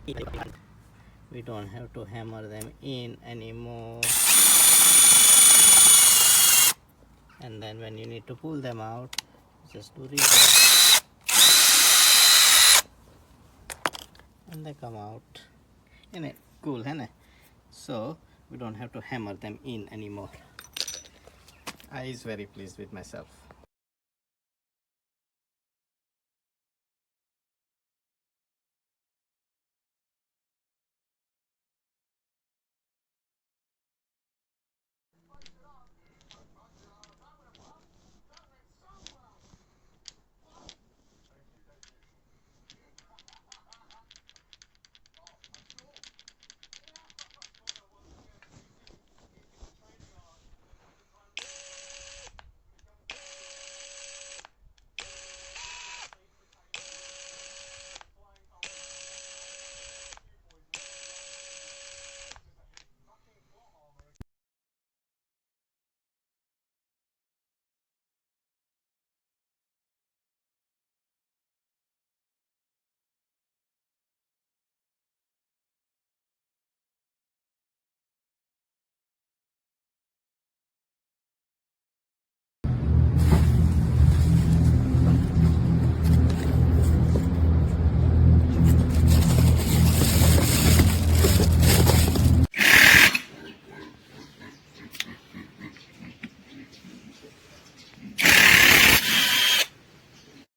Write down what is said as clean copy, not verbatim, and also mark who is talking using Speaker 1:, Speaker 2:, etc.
Speaker 1: We don't have to hammer them in anymore. And then when you need to pull them out, just do reverse and they come out. Isn't it cool, isn't it? So we don't have to hammer them in anymore. I is very pleased with myself.